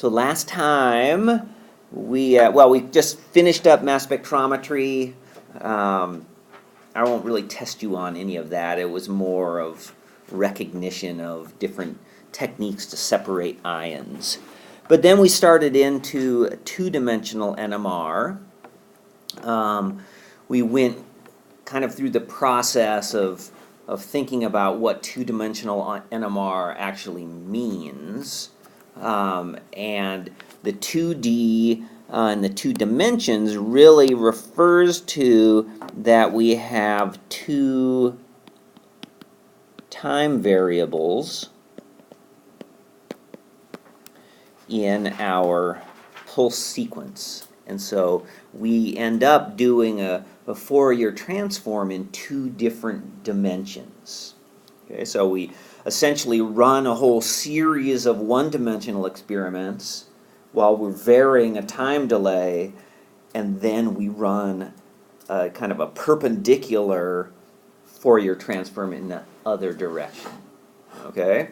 So last time we just finished up mass spectrometry. I won't really test you on any of that. It was more of recognition of different techniques to separate ions. But then we started into two-dimensional NMR. We went kind of through the process of thinking about what two-dimensional NMR actually means. And the 2D and the 2 dimensions really refers to that we have 2 time variables in our pulse sequence. And so we end up doing a Fourier transform in 2 different dimensions. Okay, so we essentially run a whole series of one-dimensional experiments while we're varying a time delay, and then we run kind of a perpendicular Fourier transform in the other direction. Okay?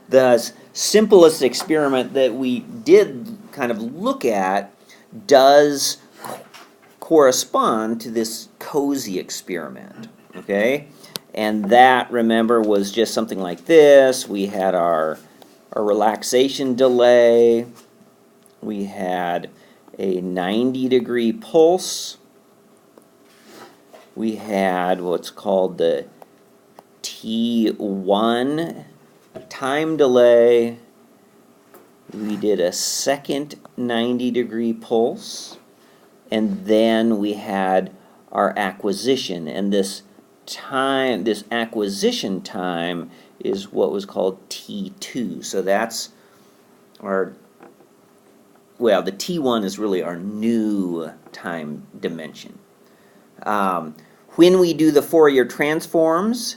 The simplest experiment that we did kind of look at does correspond to this COSY experiment. Okay? And that, remember, was just something like this. We had our relaxation delay. We had a 90-degree pulse. We had what's called the T1 time delay. We did a second 90-degree pulse. And then we had our acquisition. And this acquisition time is what was called T2. So that's our, well, the T1 is really our new time dimension. When we do the Fourier transforms,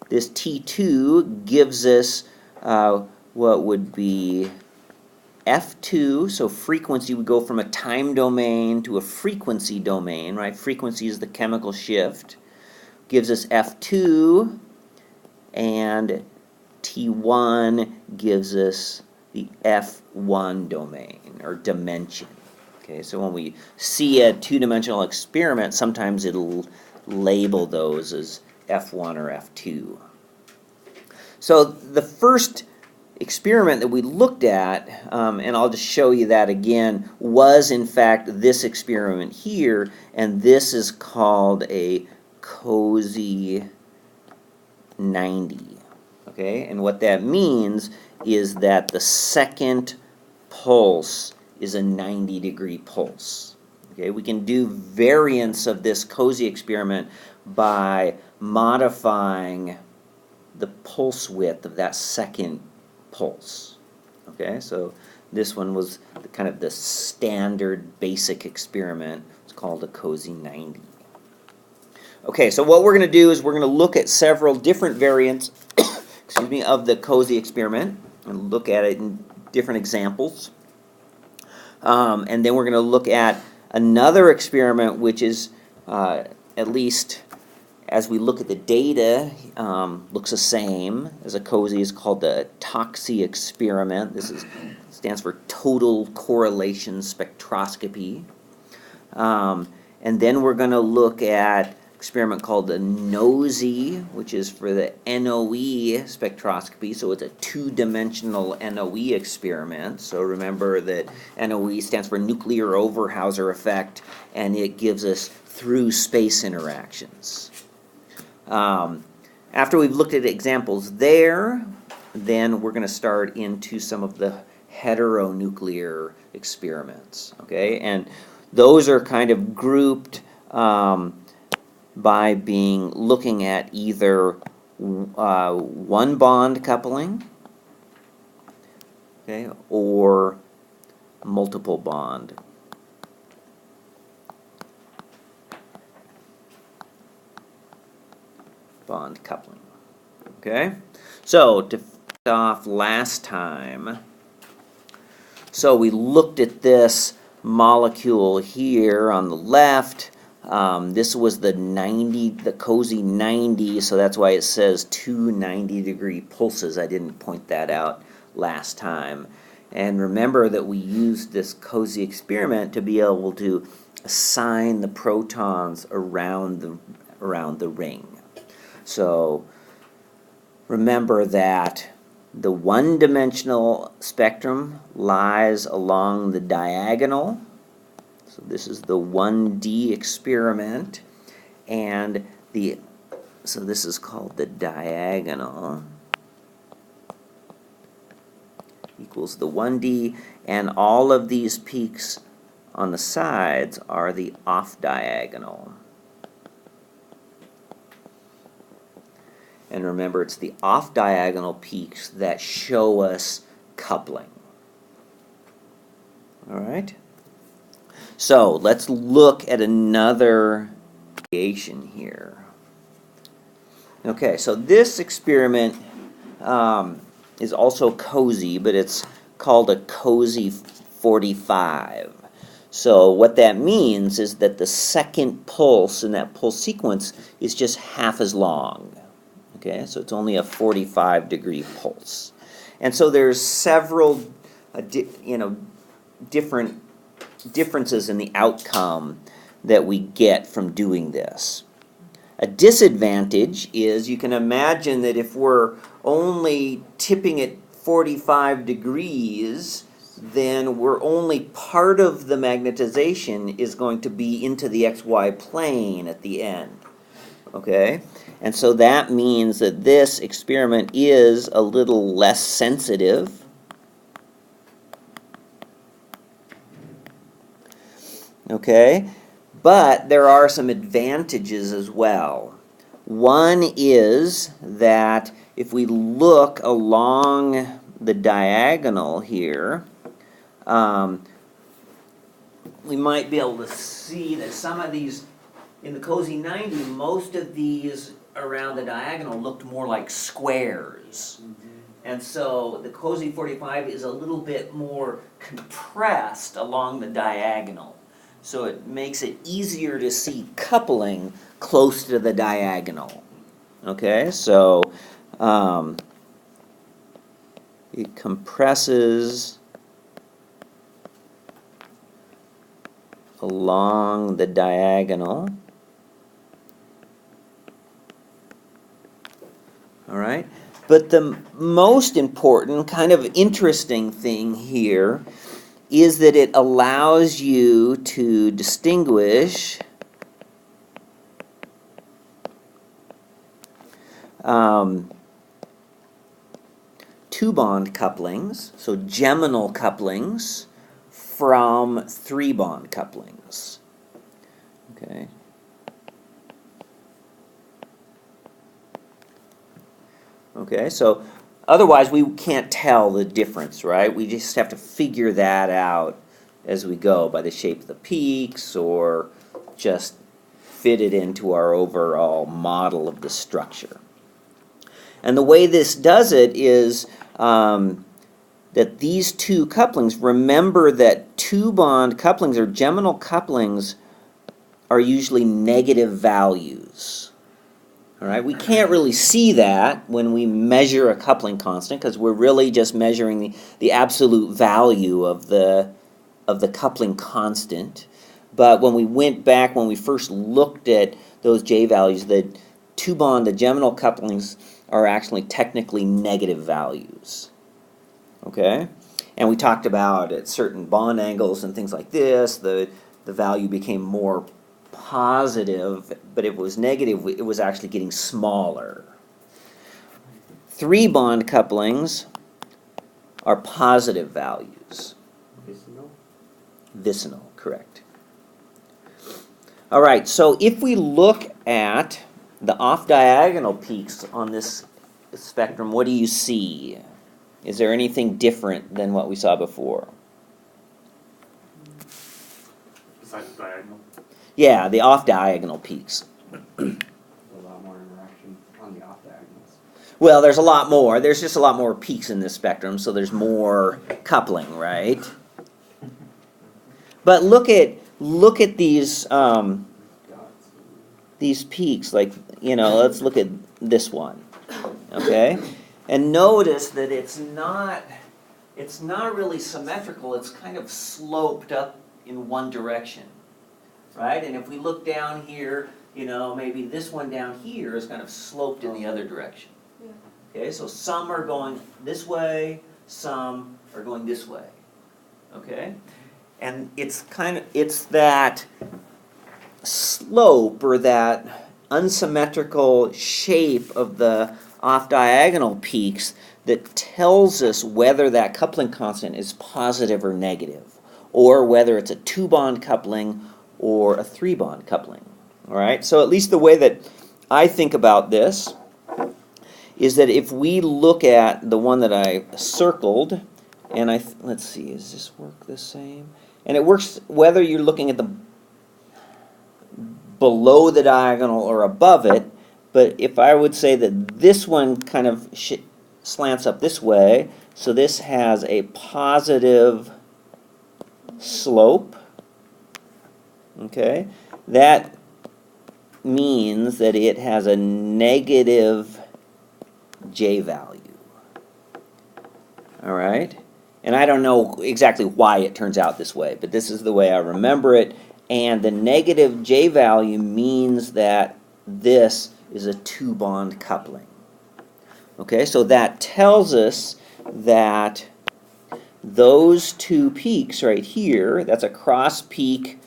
this T2 gives us what would be F2, so frequency would go from a time domain to a frequency domain, right? Frequency is the chemical shift. Gives us F2, and T1 gives us the F1 domain, or dimension. Okay, so when we see a two-dimensional experiment, sometimes it'll label those as F1 or F2. So the first experiment that we looked at, and I'll just show you that again, was in fact this experiment here, and this is called a COSY 90. Okay, and what that means is that the second pulse is a 90-degree pulse. Okay, we can do variants of this COSY experiment by modifying the pulse width of that second pulse. Okay, so this one was kind of the standard basic experiment. It's called a COSY 90. Okay, so what we're going to do is we're going to look at several different variants excuse me, of the COSY experiment and look at it in different examples. And then we're going to look at another experiment which is, at least as we look at the data, looks the same as a COSY. It's called the TOCSY experiment. This stands for Total Correlation Spectroscopy. And then we're going to look at experiment called the NOSY, which is for the NOE spectroscopy. So it's a two-dimensional NOE experiment. So remember that NOE stands for nuclear Overhauser effect, and it gives us through space interactions. After we've looked at examples there, then we're going to start into some of the heteronuclear experiments. Okay, and those are kind of grouped by looking at either one bond coupling, okay, or multiple bond coupling. Okay, so to finish off last time, so we looked at this molecule here on the left. This was the COSY 90, so that's why it says two 90-degree pulses. I didn't point that out last time. And remember that we used this COSY experiment to be able to assign the protons around the ring. So remember that the one-dimensional spectrum lies along the diagonal. So this is the 1D experiment, and so this is called the diagonal equals the 1D, and all of these peaks on the sides are the off-diagonal. And remember, it's the off-diagonal peaks that show us coupling. All right? So let's look at another variation here. Okay, so this experiment is also COSY, but it's called a COSY 45. So what that means is that the second pulse in that pulse sequence is just half as long. Okay, so it's only a 45-degree pulse. And so there's several different differences in the outcome that we get from doing this. A disadvantage is you can imagine that if we're only tipping at 45 degrees, then we're only part of the magnetization is going to be into the XY plane at the end. Okay? And so that means that this experiment is a little less sensitive. Okay? But there are some advantages as well. One is that if we look along the diagonal here, we might be able to see that some of these, in the COSY 90, most of these around the diagonal looked more like squares. And so the COSY 45 is a little bit more compressed along the diagonal. So it makes it easier to see coupling close to the diagonal. Okay, so it compresses along the diagonal. All right, but the most important, kind of interesting thing here is that it allows you to distinguish two-bond couplings, so geminal couplings, from three-bond couplings. Okay. Okay, so otherwise we can't tell the difference, right? We just have to figure that out as we go by the shape of the peaks or just fit it into our overall model of the structure. And the way this does it is that these two couplings, remember that two-bond couplings or geminal couplings are usually negative values. All right, we can't really see that when we measure a coupling constant because we're really just measuring the absolute value of the coupling constant. But when we went back, when we first looked at those J values, the two-bond, the geminal couplings are actually technically negative values. Okay? And we talked about at certain bond angles and things like this, the value became more positive, but if it was negative, it was actually getting smaller. Three-bond couplings are positive values. Vicinal? Vicinal, correct. All right, so if we look at the off-diagonal peaks on this spectrum, what do you see? Is there anything different than what we saw before? Besides the diagonal? Yeah, the off-diagonal peaks. A lot more interaction on the off diagonals. Well, there's a lot more. There's just a lot more peaks in this spectrum, so there's more coupling, right? But look at these peaks. Like, let's look at this one. Okay, and notice that it's not it's not really symmetrical, it's kind of sloped up in one direction, right? And if we look down here, you know, maybe this one down here is kind of sloped in the other direction. Yeah. Okay, so some are going this way, some are going this way. Okay? And it's that slope or that unsymmetrical shape of the off-diagonal peaks that tells us whether that coupling constant is positive or negative, or whether it's a 2-bond coupling or a 3-bond coupling. All right? So at least the way that I think about this is that if we look at the one that I circled, and let's see, does this work the same? And it works whether you're looking at the below the diagonal or above it, but if I would say that this one kind of slants up this way, so this has a positive slope, okay, that means that it has a negative J value. All right? And I don't know exactly why it turns out this way, but this is the way I remember it. And the negative J value means that this is a 2-bond coupling. Okay, so that tells us that those two peaks right here, that's a cross peak,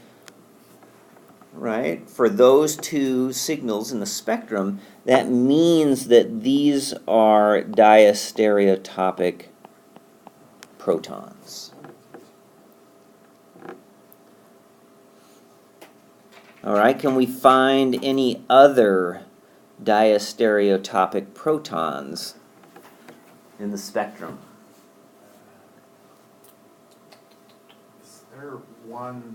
right, for those two signals in the spectrum, that means that these are diastereotopic protons. All right, can we find any other diastereotopic protons in the spectrum? Is there one,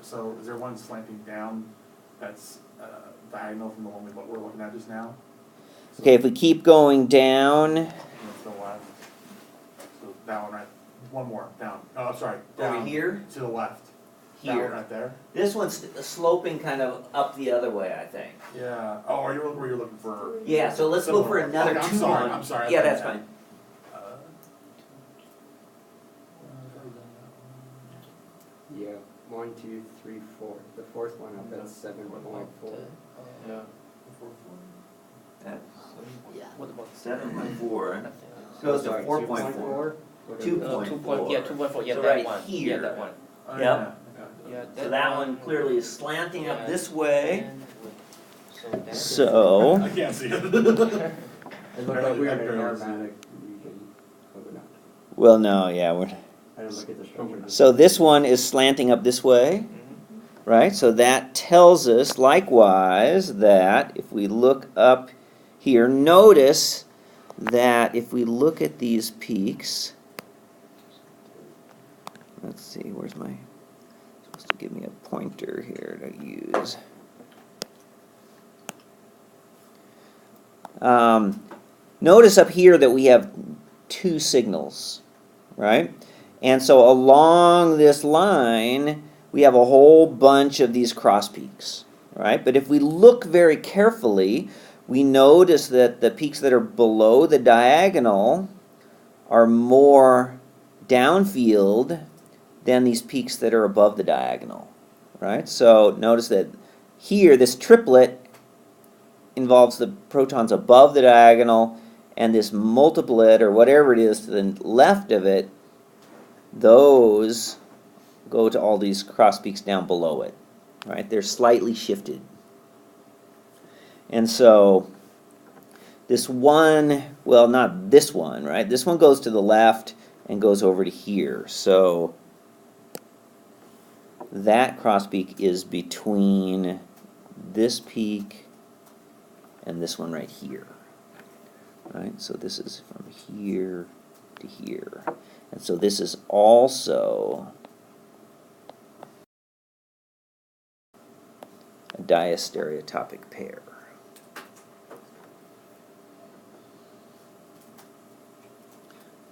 so is there one slanting down that's diagonal from the one we're looking at just now? Okay, if we keep going down, And it's the left. So that one right, one more, down. Oh, sorry, down. over here, To the left. That one here. right there? This one's sloping kind of up the other way, I think. Yeah. Oh, were you looking for? Yeah, so let's go for Similar. another Okay, I'm 2 sorry, bond. I'm sorry, Yeah, I that's thought fine. Yeah, 1, 2, 3, 4. The fourth one up at 7.4. Yeah. What about 7.4 goes to 4.4. 2.4. Yeah, 2.4. Yeah, So that right one. here. Yeah, that one. Oh, Yep. Yeah, So that one clearly is slanting up this way. And so So, I can't see it. It looked like we were in an aromatic region. Oh, but no. well, no, yeah. I didn't look at the structure. So this one is slanting up this way, right? So that tells us, likewise, that if we look up here, notice that if we look at these peaks, let's see, where's my, supposed to give me a pointer here to use. Notice up here that we have 2 signals, right? And so along this line, we have a whole bunch of these cross peaks, right? But if we look very carefully, we notice that the peaks that are below the diagonal are more downfield than these peaks that are above the diagonal, right? So notice that here, this triplet involves the protons above the diagonal, and this multiplet, or whatever it is to the left of it, those go to all these cross peaks down below it, right? They're slightly shifted. And so this one, well, not this one, right? This one goes to the left and goes over to here. So that cross peak is between this peak and this one right here, right? So this is from here to here. And so this is also a diastereotopic pair.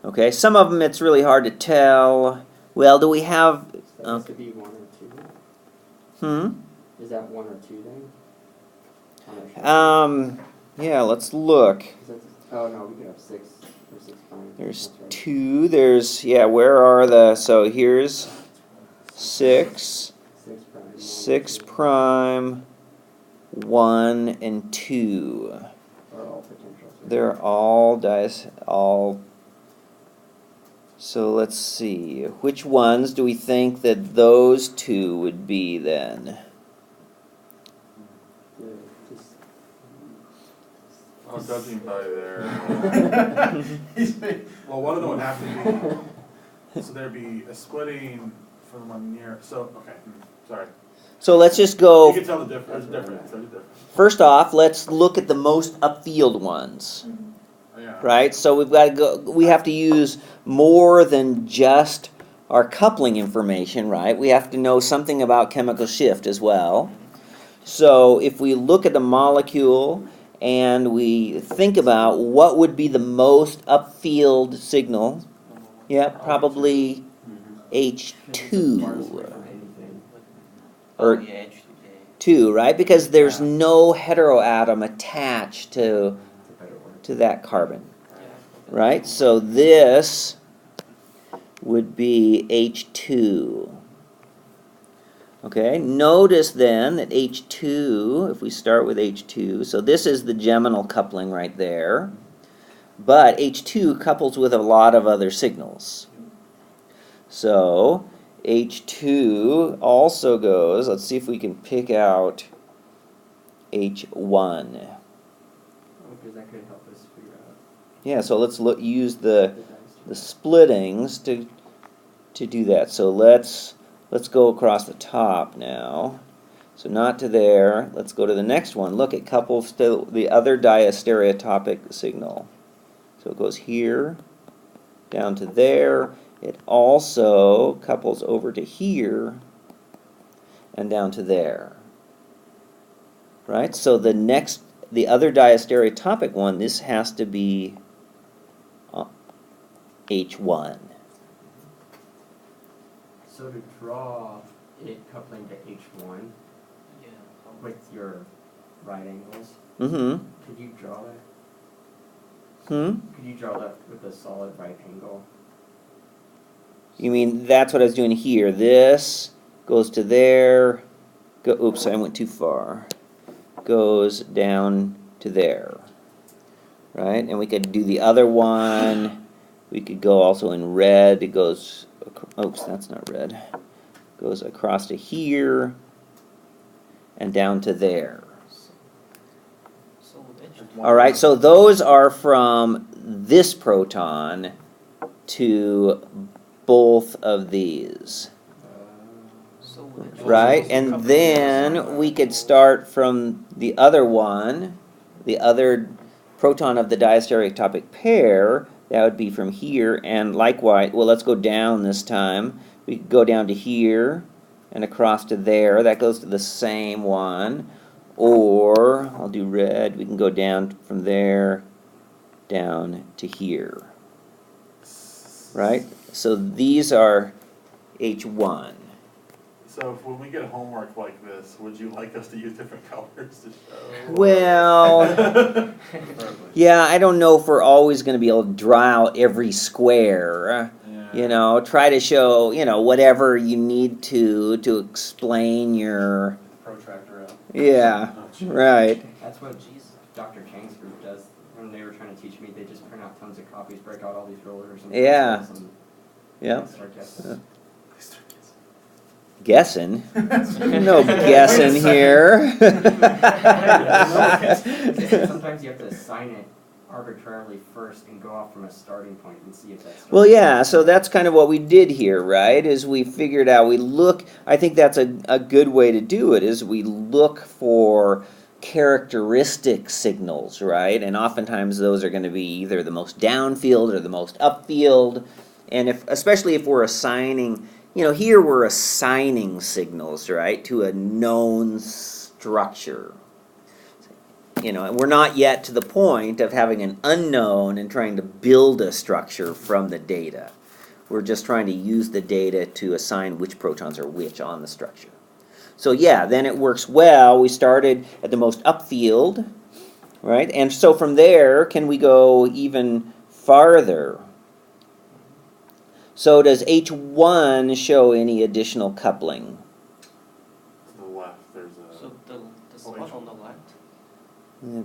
Okay, some of them it's really hard to tell. Well, do we have... That has to be 1 or 2. Is that 1 or 2 then? Yeah, let's look. Oh no, we could have 6. Or 6 prime. There's That's right. 2, there's, yeah, where are the, so here's 6, 6 prime. 6 prime, 1, and 2. Are all potentials. They're all all. So let's see, which ones do we think that those 2 would be then? Yeah, just- Oh, judging by their, well, one of them would have to be, so there'd be a splitting for the one near, so, okay, sorry. So let's just You go, can tell the difference, there's a difference. first off, let's look at the most upfield ones, Yeah. right? So we've got to go, we have to use more than just our coupling information, right? We have to know something about chemical shift as well. So if we look at the molecule and we think about what would be the most upfield signal, yeah, probably H2. Anything. Or Oh, yeah, H2, yeah. 2, right? Because there's Yeah. no heteroatom attached to It's a better word. that carbon, Yeah. right? So this would be H2. Okay, notice then that H2, if we start with H2, so this is the geminal coupling right there, but H2 couples with a lot of other signals. So H2 also goes, let's see if we can pick out H1. Oh, because that could help us figure out Yeah, so let's use the the dice. splittings to do that. So let's go across the top now. So not to there. Let's go to the next one. Look, it couples to the other diastereotopic signal. So it goes here, down to there. It also couples over to here and down to there. Right? So the other diastereotopic one, this has to be H1. So to draw it coupling to H1 Yeah. with your right angles, Mm-hmm. could you draw that? Hmm? Could you draw that with a solid right angle? You mean that's what I was doing here. This goes to there. Oops, I went too far. Goes down to there. Right? And we could do the other one. We could go also in red. It goes, oops, that's not red. Goes across to here and down to there. So H2. All right, so those are from this proton to both of these. So H2. Right, and then we could start from the other one, the other proton of the diastereotopic pair. That would be from here, and likewise, well, let's go down this time. We could go down to here and across to there. That goes to the same one. Or, I'll do red, we can go down from there down to here. Right? So these are H1. So if when we get homework like this, would you like us to use different colors to show? Well, yeah, I don't know if we're always going to be able to draw out every square. You know, try to show, you know, whatever you need to explain your, Protractor out. yeah, right. That's what Dr. Chang's group does. When they were trying to teach me, they just print out tons of copies, break out all these rollers and Yeah. pencils, and Yeah. start guessing. Guessing? No guessing here. Sometimes you have to assign it arbitrarily first and go off from a starting point and see if that's. Well, yeah, so that's kind of what we did here, right? Is we figured out, I think that's a good way to do it, is we look for characteristic signals, right? And oftentimes those are going to be either the most downfield or the most upfield. And especially if we're assigning, you know, here we're assigning signals, right, to a known structure. You know, and we're not yet to the point of having an unknown and trying to build a structure from the data. We're just trying to use the data to assign which protons are which on the structure. So yeah, then it works well. We started at the most upfield, right? And so from there, can we go even farther. So does H1 show any additional coupling? To the left, there's a. So the Oh, spot H1. on the left?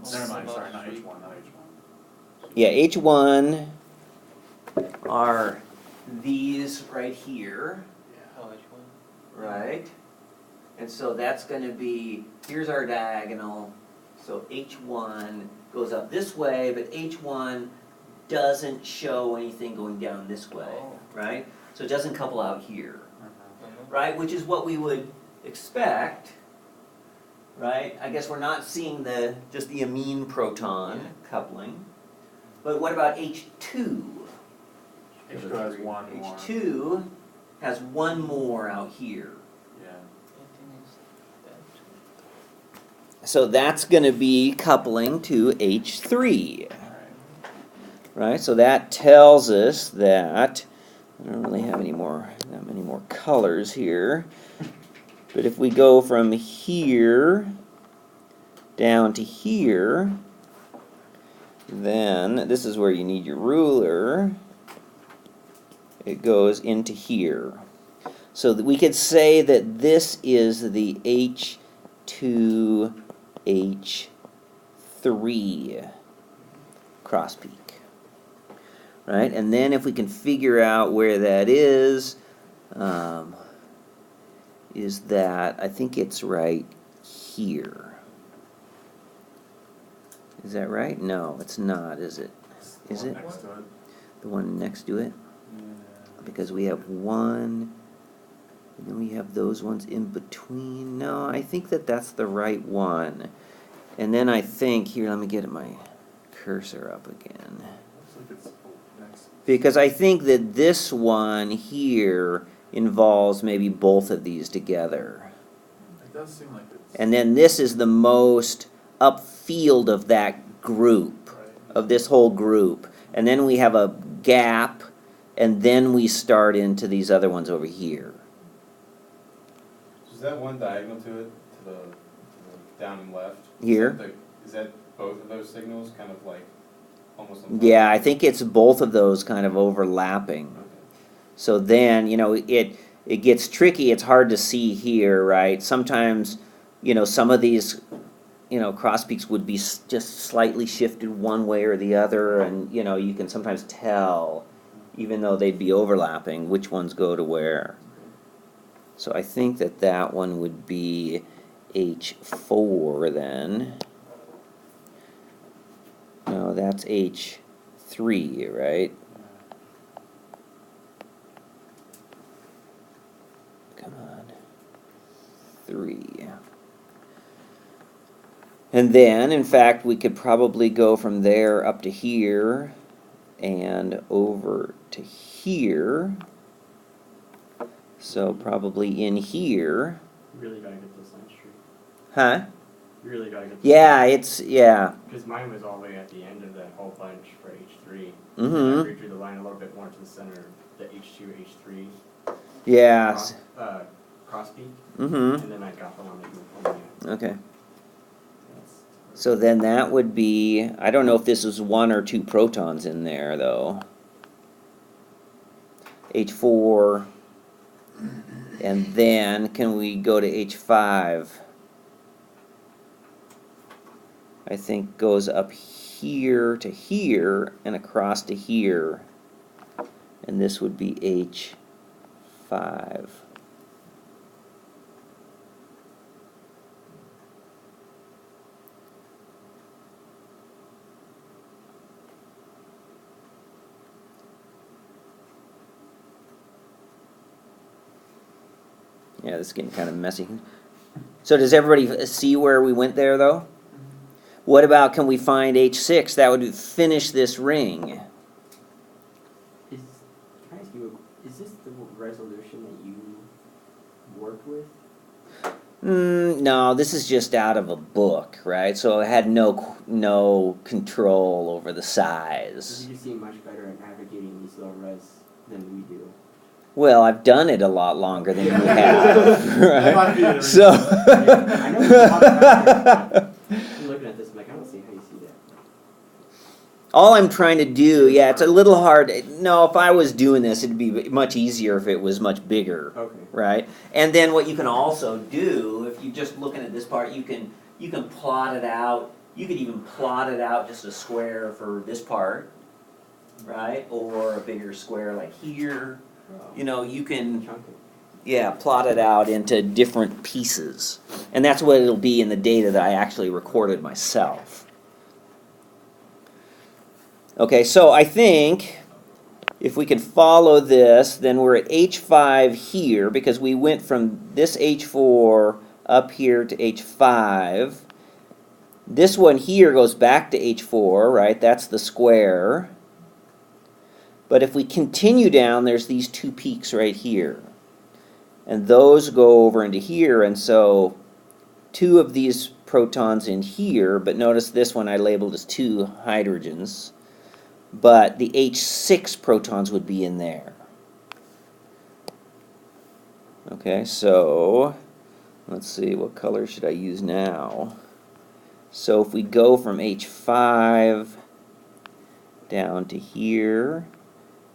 It's, Never mind, about sorry, not three. H1, not H1. yeah, H1 are these right here, Yeah. Oh, H1. right? And so that's going to be, here's our diagonal. So H1 goes up this way, but H1 doesn't show anything going down this way, Oh. right? So it doesn't couple out here, Uh-huh. right? Which is what we would expect, right? I guess we're not seeing just the amine proton coupling. But what about H2? H2 has one more. H2 has one more out here. Yeah. I think it's that. So that's going to be coupling to H3, Alright. right? So that tells us that, I don't really have that many more colors here, but if we go from here down to here, then this is where you need your ruler. It goes into here. So that we could say that this is the H2H3 cross peak. Right? And then if we can figure out where that is that, I think it's right here. Is that right? No, it's not, is it? The Is one it? Next to it. The one next to it? Yeah. Because we have one, and then we have those ones in between. No, I think that's the right one. And then I think, here, let me get my cursor up again. Looks like it's next. Because I think that this one here involves maybe both of these together. It does seem like it's. And then this is the most upfield of that group, Right. of this whole group. And then we have a gap, and then we start into these other ones over here. Is that one diagonal to it, to the down and left? Here? Is that both of those signals kind of like almost on top? Yeah, I think it's both of those kind of overlapping. Okay. So then, it gets tricky. It's hard to see here, right? Sometimes, some of these, cross peaks would be just slightly shifted one way or the other, and, you can sometimes tell, even though they'd be overlapping, which ones go to where. So I think that one would be H4 then. No, that's H3, right? Come on. 3. And then, in fact, we could probably go from there up to here and over to here. So probably in here. You really gotta get this line straight. Huh? You really gotta get this. Yeah. Because mine was all the way at the end of that whole bunch for H3. Mm-hmm. I redrew the line a little bit more to the center, the H2, H3 Yeah. cross peak, Mm-hmm. and then I got the one that you were pulling in. Okay. That's- So then that would be, I don't know if this was 1 or 2 protons in there, though. H4. And then, can we go to H5? I think goes up here to here and across to here. And this would be H5. Yeah, this is getting kind of messy. So does everybody see where we went there, though? What about, can we find H6? That would finish this ring. Can I ask you, is this the resolution that you worked with? No, this is just out of a book, right? So it had no control over the size. You seem much better at navigating these low res than we do. Well, I've done it a lot longer than you have, That might be right? the So. I know you talk about it. I'm looking at this, I'm like, I don't see how you see that. All I'm trying to do, yeah, it's a little hard. No, if I was doing this, it'd be much easier if it was much bigger, Okay. right? And then what you can also do, if you're just looking at this part, you can plot it out. You could even plot it out just a square for this part, right? Or a bigger square like here. You know, you can, Chunk it. yeah, plot it out into different pieces. And that's what it'll be in the data that I actually recorded myself. Okay, so I think if we can follow this, then we're at H5 here because we went from this H4 up here to H5. This one here goes back to H4, right? That's the square. But if we continue down, there's these two peaks right here. And those go over into here, and so two of these protons in here, but notice this one I labeled as two hydrogens. But the H6 protons would be in there. Okay, so let's see, what color should I use now? So if we go from H5 down to here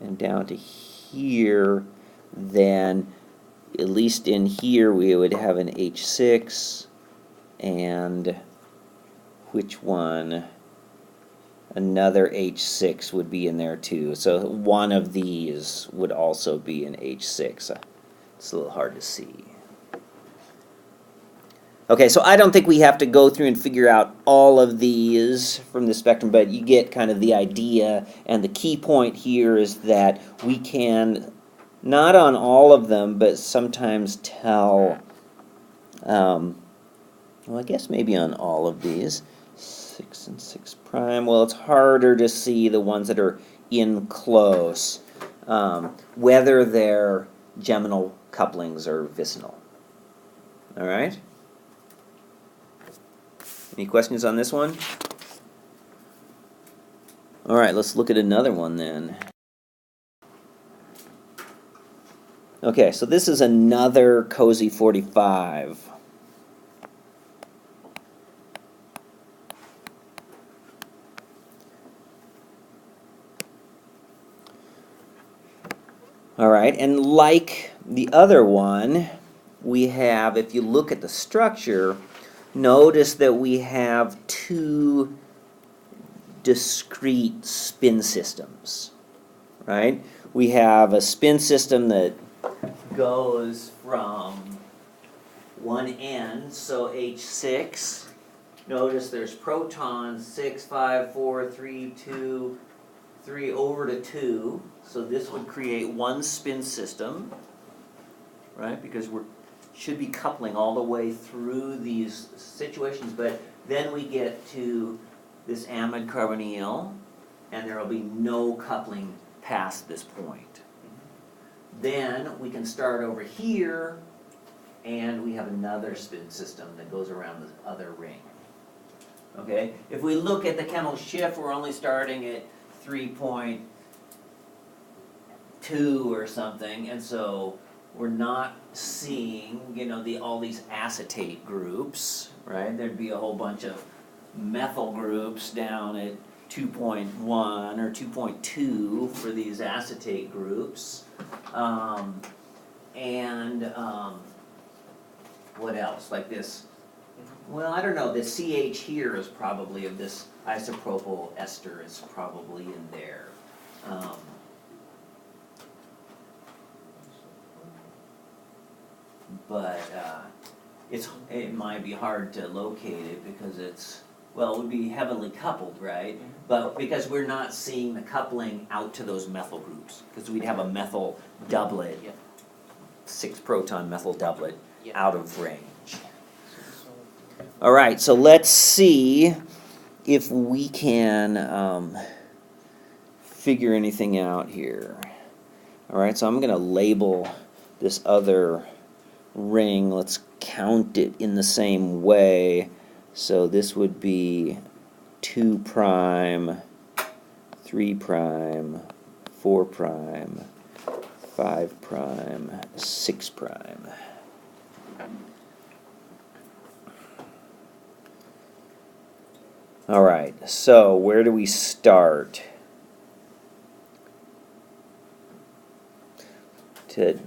and down to here, then at least in here we would have an H6 and which one? Another H6 would be in there too. So one of these would also be an H6. It's a little hard to see. Okay, so I don't think we have to go through and figure out all of these from the spectrum, but you get kind of the idea. And the key point here is that we can, not on all of them, but sometimes tell, well, I guess maybe on all of these. 6 and 6 prime. Well, it's harder to see the ones that are in close, whether they're geminal couplings or vicinal. All right? Any questions on this one? All right, let's look at another one then. Okay, so this is another COSY 45. All right, and like the other one, we have, if you look at the structure, notice that we have two discrete spin systems, right? We have a spin system that goes from one end, so H6. Notice there's protons, 6, 5, 4, 3, 2, 3 over to 2. So this would create one spin system, right? Because we should be coupling all the way through these situations, but then we get to this amide carbonyl, and there will be no coupling past this point. Then we can start over here, and we have another spin system that goes around the other ring. Okay? If we look at the chemical shift, we're only starting at 3.2 or something, and so we're not seeing, you know, all these acetate groups, right? There'd be a whole bunch of methyl groups down at 2.1 or 2.2 for these acetate groups. What else? Like this, well, I don't know, the CH here is probably of this isopropyl ester is probably in there. But it might be hard to locate it because it's, well, it would be heavily coupled, right? But because we're not seeing the coupling out to those methyl groups, because we'd have a methyl doublet, 6 proton methyl doublet out of range. All right, so let's see if we can figure anything out here. All right, so I'm going to label this other ring. Let's count it in the same way. So this would be 2 prime, 3 prime, 4 prime, 5 prime, 6 prime. All right, so where do we start? To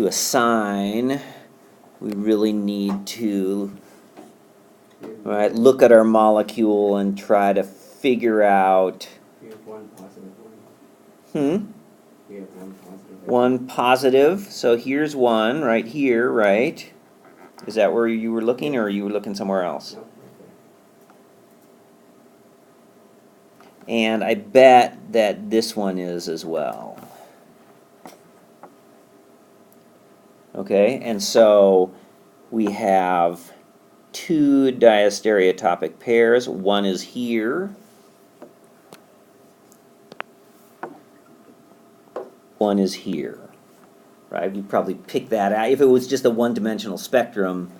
assign, we really need to, all right, look at our molecule and try to figure out, We have one positive one. We have one positive. one positive. So here's one right here, right? Is that where you were looking, or you were looking somewhere else? Nope, right And I bet that this one is as well. Okay, and so we have two diastereotopic pairs. One is here. One is here. Right? We probably pick that out. If it was just a one-dimensional spectrum,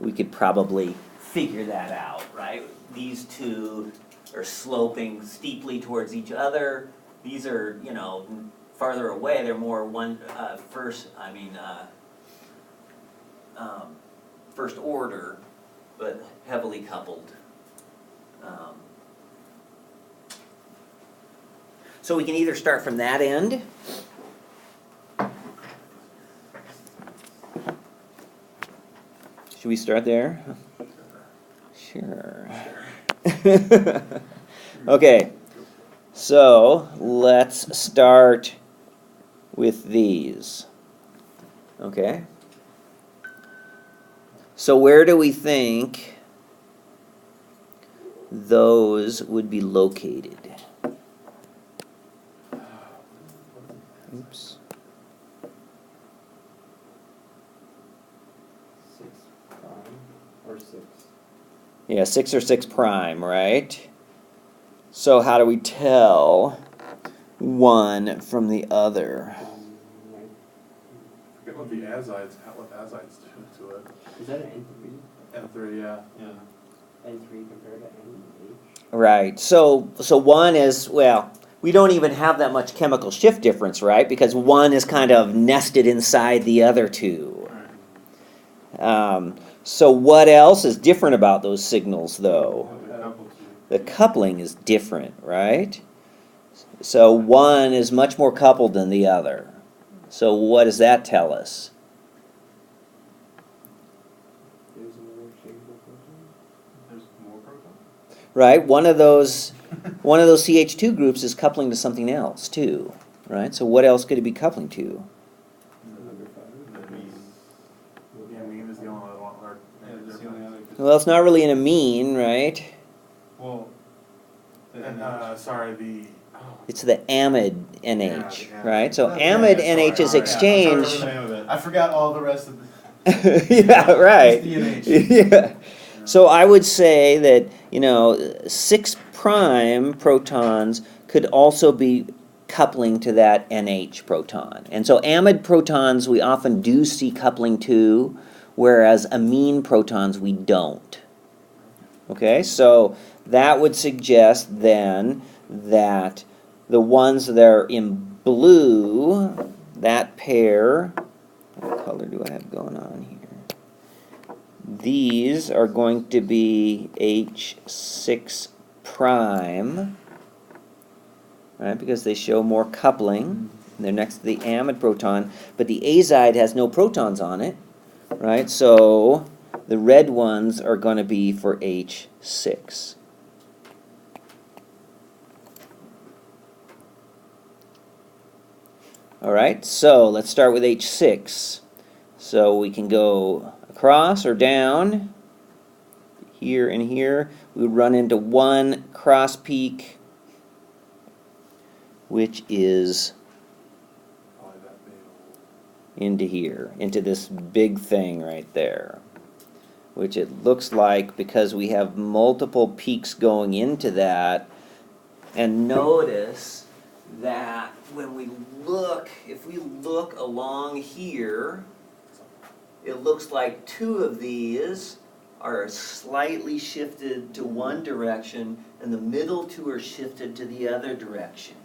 we could probably figure that out, right? These two are sloping steeply towards each other. These are, you know, farther away. They're more first order, but heavily coupled. So we can either start from that end. Should we start there? Sure. Okay, so let's start with these. Okay. So where do we think those would be located? Oops. 6 prime or 6. Yeah, 6 or 6 prime, right? So how do we tell one from the other? Forget what the azides do to it. Is that an N3? N3, yeah. N3 compared to NH? Right. So one is, well, we don't even have that much chemical shift difference, right? Because one is kind of nested inside the other two. So what else is different about those signals, though? The coupling is different, right? So one is much more coupled than the other. So what does that tell us? There's another changeable protein? There's more protons? Right? One of those CH2 groups is coupling to something else too, right? So what else could it be coupling to? Number 5. Yeah, amine is the only other one. Yeah, that's the only other. Well, it's not really an amine, right? Well, And, sorry, the, It's the amide NH, Yeah. right? So Yeah, amide sorry, NH is alright. exchanged. I forgot all the rest of the. Yeah, right. It's the NH. Yeah. So I would say that, 6 prime protons could also be coupling to that NH proton. And so amide protons we often do see coupling to, whereas amine protons we don't. Okay, so that would suggest then that the ones that are in blue, that pair, what color do I have going on here? These are going to be H6 prime, right, because they show more coupling. They're next to the amide proton, but the azide has no protons on it, right? So the red ones are going to be for H6. All right, so let's start with H6. So we can go across or down, here and here. We would run into one cross peak, which is probably that big. into here, into this big thing right there, which it looks like because we have multiple peaks going into that. And notice that when we look, if we look along here, it looks like 2 of these are slightly shifted to one direction, and the middle 2 are shifted to the other direction.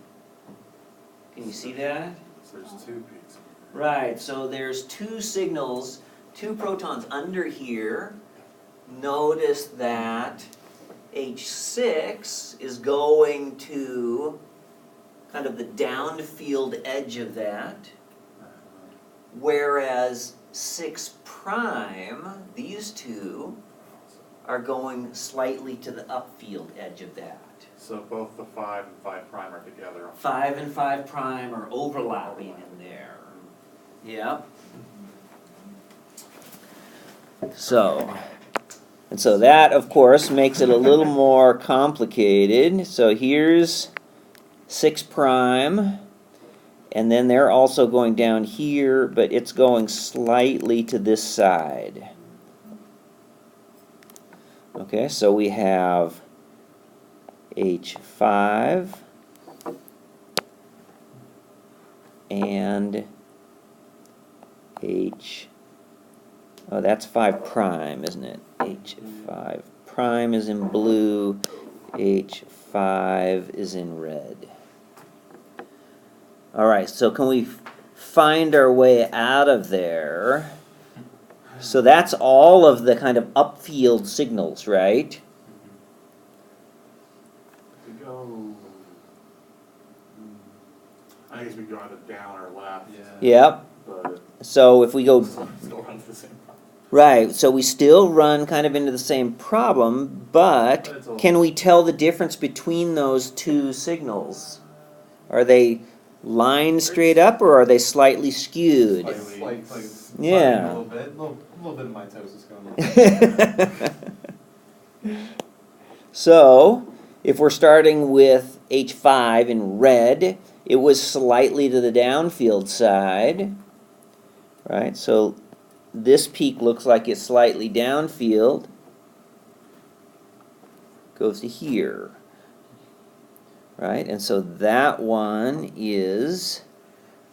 Can you see that? So there's 2 peaks. Right, so there's 2 signals 2 protons under here, notice that H6 is going to kind of the downfield edge of that, whereas 6 prime, these two, are going slightly to the upfield edge of that. So both the 5 and 5 prime are together. 5 and 5 prime are overlapping in there. Yep. So, and so that, of course, makes it a little more complicated. So here's 6 prime, and then they're also going down here, but it's going slightly to this side. Okay, so we have H5 and oh, that's 5 prime, isn't it? H5 prime is in blue, H5 is in red. All right, so can we find our way out of there? So that's all of the kind of upfield signals, right? We go, I guess we go either down or left. Yep. But So if we go still runs the same. right, so we still run kind of into the same problem, But but it's all- can we tell the difference between those two signals? Are they lined straight up or are they slightly skewed? Like, Yeah. a little bit, little bit of mitosis going on. So, if we're starting with H5 in red, it was slightly to the downfield side, right? So this peak looks like it's slightly downfield, goes to here, right? And so that one is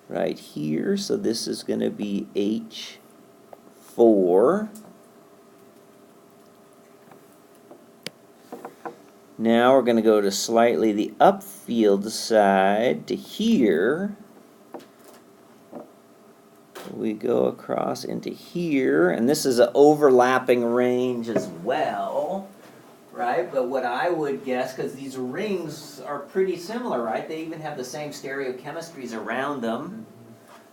right here, so this is going to be H4. Now we're going to go to slightly the upfield side to here. We go across into here, and this is an overlapping range as well, right? But what I would guess, because these rings are pretty similar, right? They even have the same stereochemistries around them.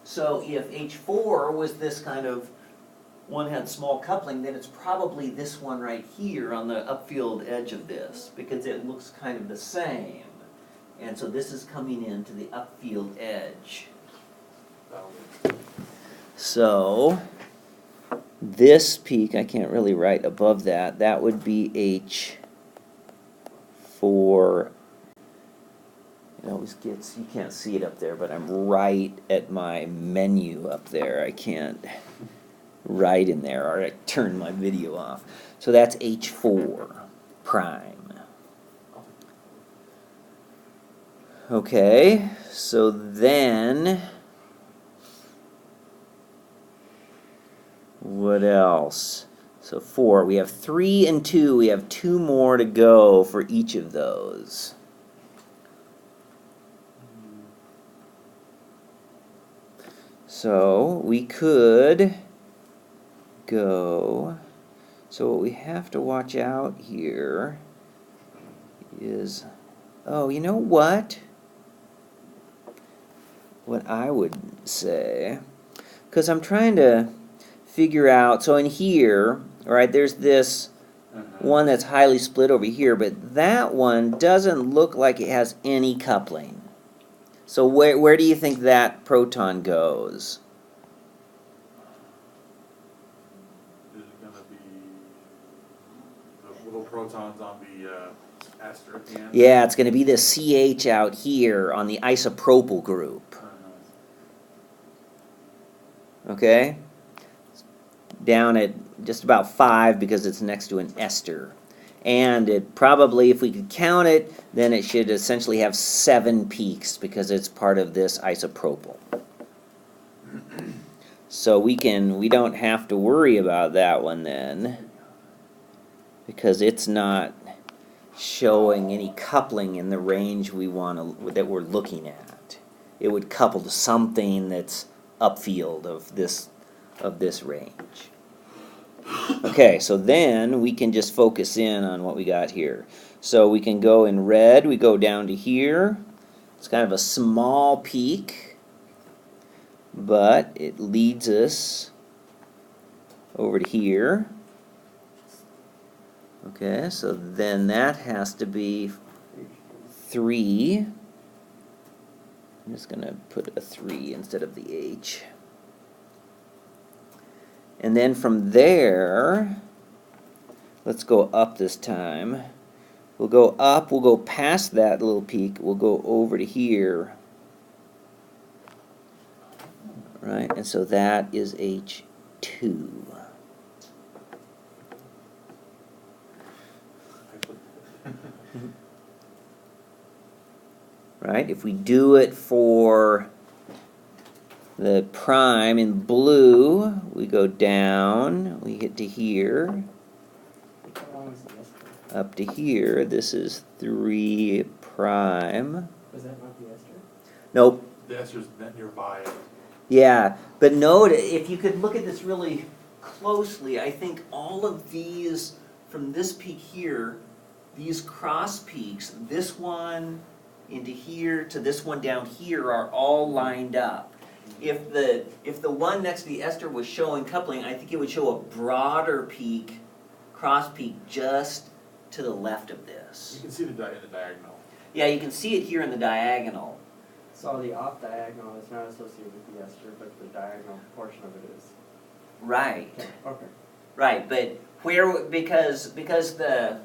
So if H4 was this kind of one had small coupling, then it's probably this one right here on the upfield edge of this, because it looks kind of the same. And so this is coming into the upfield edge. So this peak, I can't really write above that, that would be H4. It always gets, you can't see it up there, but I'm right at my menu up there. I can't write in there, or I turn my video off. So that's H4 prime. Okay, so then what else? So 4, we have 3 and 2, we have 2 more to go for each of those. So we could go, so what we have to watch out here is, oh, you know what? What I would say, because I'm trying to figure out, so in here, right, there's this one that's highly split over here, but that one doesn't look like it has any coupling. So where do you think that proton goes? Is it gonna be the little protons on the ester at the end? Yeah, it's going to be the CH out here on the isopropyl group. Okay? Down at just about 5 because it's next to an ester. And it probably, if we could count it, then it should essentially have 7 peaks because it's part of this isopropyl. So we don't have to worry about that one then, because it's not showing any coupling in the range we want that we're looking at. It would couple to something that's upfield of this range. Okay, so then we can just focus in on what we got here. So we can go in red, we go down to here. It's kind of a small peak, but it leads us over to here. Okay, so then that has to be 3. I'm just going to put a 3 instead of the H. And then from there, let's go up this time. We'll go up, we'll go past that little peak, we'll go over to here. Right, and so that is H2. Right, if we do it for the prime in blue, we go down, we get to here, How long was the ester? up to here. This is 3 prime. Was that not the ester? Nope. The ester's net nearby it. Yeah, but note, if you could look at this really closely, I think all of these, from this peak here, these cross peaks, this one into here to this one down here, are all lined up. If the one next to the ester was showing coupling, I think it would show a broader peak, cross peak, just to the left of You this. can see the diagonal. Yeah, you can see it here in the diagonal. So the off diagonal is not associated with the ester, but the diagonal portion of it is. Right. Okay. Right, but where, because the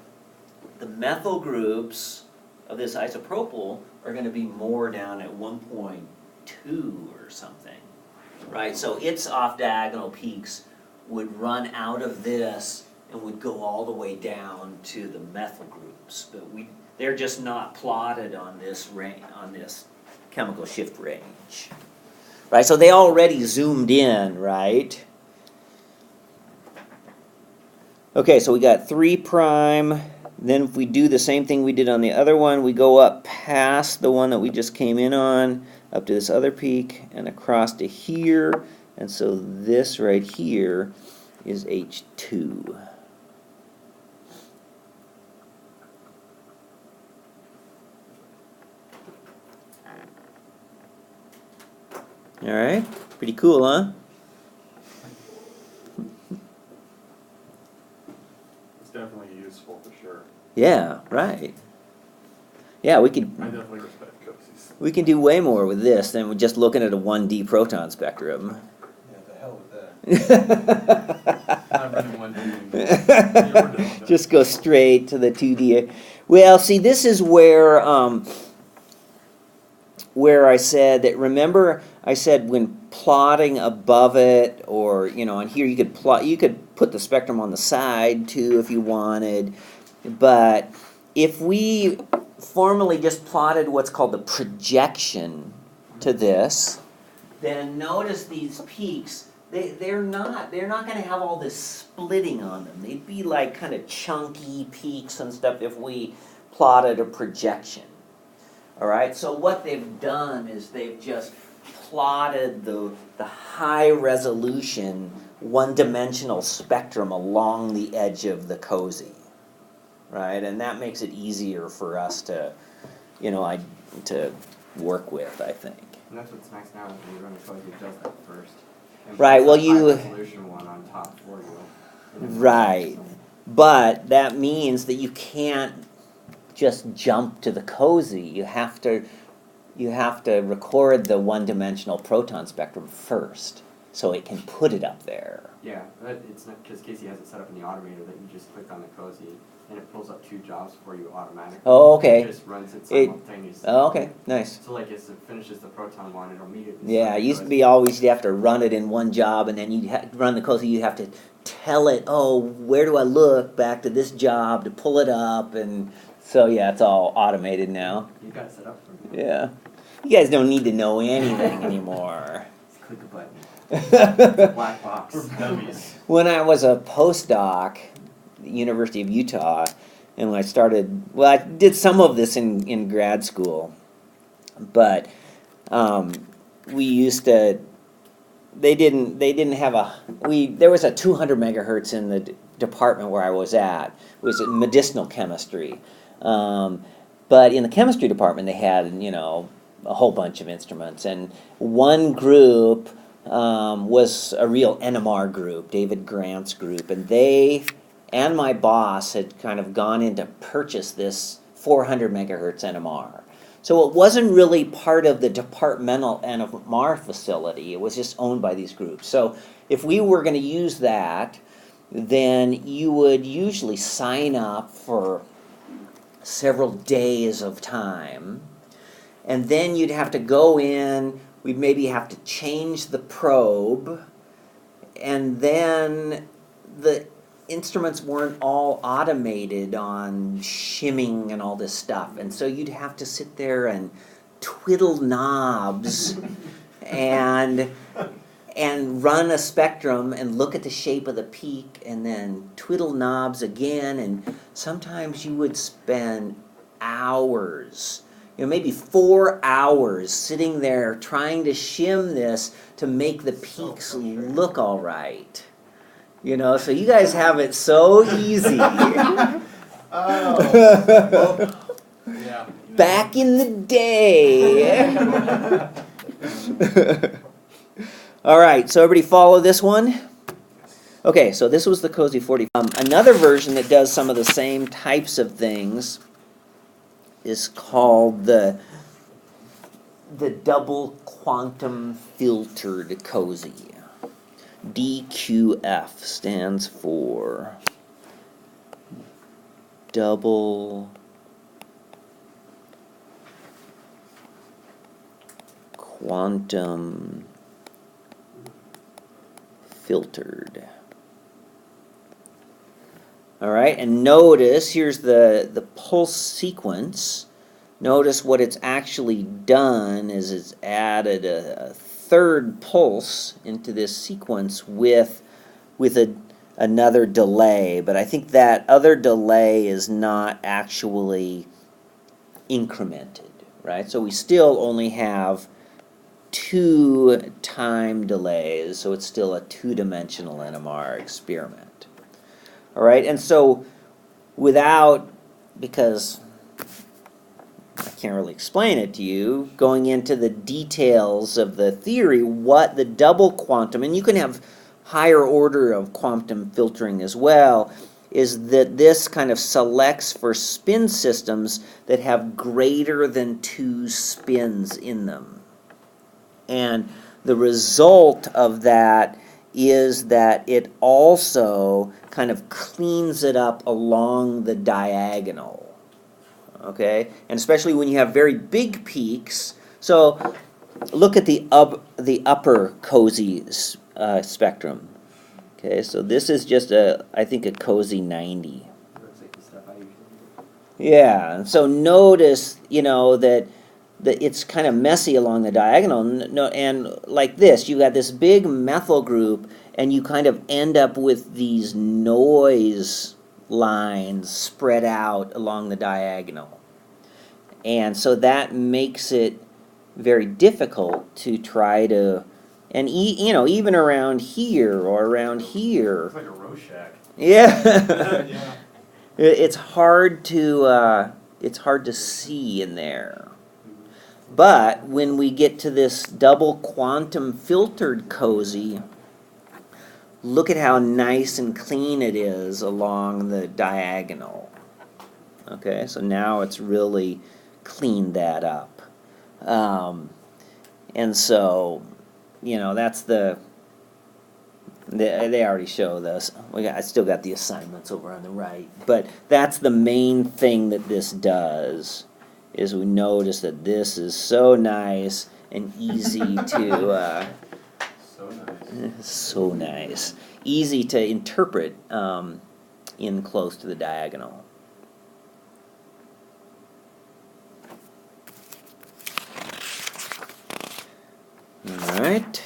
methyl groups of this isopropyl are going to be more down at 1.2 or something, right? So its off-diagonal peaks would run out of this and would go all the way down to the methyl groups, but they're just not plotted on this chemical shift range, right? So they already zoomed in, right? Okay, so we got 3 prime. Then if we do the same thing we did on the other one, we go up past the one that we just came in on, up to this other peak, and across to here. And so this right here is H2. All right, pretty cool, huh? It's definitely useful for sure. Yeah, right. Yeah, we could I definitely respect COSYs. we can do way more with this than with just looking at a 1D proton spectrum. Yeah, the hell with that. I'm running one team. Just go straight to the 2D. Well, see, this is where I said that. Remember, I said when plotting above it, or on here you could plot. You could put the spectrum on the side too if you wanted. But if we formally just plotted what's called the projection to this, then notice these peaks. They're not going to have all this splitting on them. They'd be like kind of chunky peaks and stuff if we plotted a projection. All right. So what they've done is they've just plotted the high resolution one-dimensional spectrum along the edge of the COSY. Right, and that makes it easier for us to, to work with, I think. And that's what's nice now is when you run a COSY, it does that first. And Right, puts well, the you- high resolution one on top for you. And then- Right, but that means that you can't just jump to the COSY. You have to record the one-dimensional proton spectrum first, so it can put it up there. Yeah, but it's not, because Casey has it set up in the automator that you just click on the COSY and it pulls up 2 jobs for you automatically. Oh, okay. It just runs it It- simultaneously. Oh, okay, nice. So like as it finishes the proton one, it'll immediately. Yeah, start it the used to COSY. be always you have to run it in one job, and then you'd run the COSY, you'd have to tell it, oh, where do I look back to this job to pull it up, and so yeah, it's all automated now. You got it set up for me. Yeah. You guys don't need to know anything anymore. Just click a button. It's a black box. For dummies. When I was a postdoc at the University of Utah, and when I started, well, I did some of this in grad school, but we used to they didn't have there was a 200 megahertz in the department where I was at. It was medicinal chemistry. But in the chemistry department, they had, a whole bunch of instruments. And one group was a real NMR group, David Grant's group. And they and my boss had kind of gone in to purchase this 400 megahertz NMR. So it wasn't really part of the departmental NMR facility. It was just owned by these groups. So if we were going to use that, then you would usually sign up for several days of time. And then you'd have to go in, we'd maybe have to change the probe, and then the instruments weren't all automated on shimming and all this stuff. And so you'd have to sit there and twiddle knobs and run a spectrum and look at the shape of the peak and then twiddle knobs again. And sometimes you would spend hours, maybe 4 hours sitting there trying to shim this to make the peaks look all right. So you guys have it so easy. Yeah. Back in the day. All right, so everybody follow this one? Okay, so this was the COSY 40. Another version that does some of the same types of things is called the double quantum filtered COSY. DQF stands for double quantum filtered. All right, and notice here's the pulse sequence. Notice what it's actually done is it's added a third pulse into this sequence with another delay, but I think that other delay is not actually incremented, right? So we still only have 2 time delays, so it's still a 2-dimensional NMR experiment. All right, and so because I can't really explain it to you, going into the details of the theory, what the double quantum, and you can have higher order of quantum filtering as well, is that this kind of selects for spin systems that have greater than 2 spins in them. And the result of that is that it also kind of cleans it up along the diagonal. Okay, and especially when you have very big peaks. So look at the upper COSY spectrum. Okay, so this is just I think a COSY 90. Looks like the stuff I usually do. Yeah, and so notice, that it's kind of messy along the diagonal. And like this, you got this big methyl group, and you kind of end up with these noise lines spread out along the diagonal. And so that makes it very difficult to try to, and even around here or around here. It's like a Rorschach. Yeah. Yeah. It's hard to see in there. But when we get to this double quantum filtered COSY, look at how nice and clean it is along the diagonal. Okay, so now it's really cleaned that up. And so, that's they already show this. I still got the assignments over on the right. But that's the main thing that this does, is we notice that this is so nice and easy to... So nice. so nice. Easy to interpret in close to the diagonal. All right.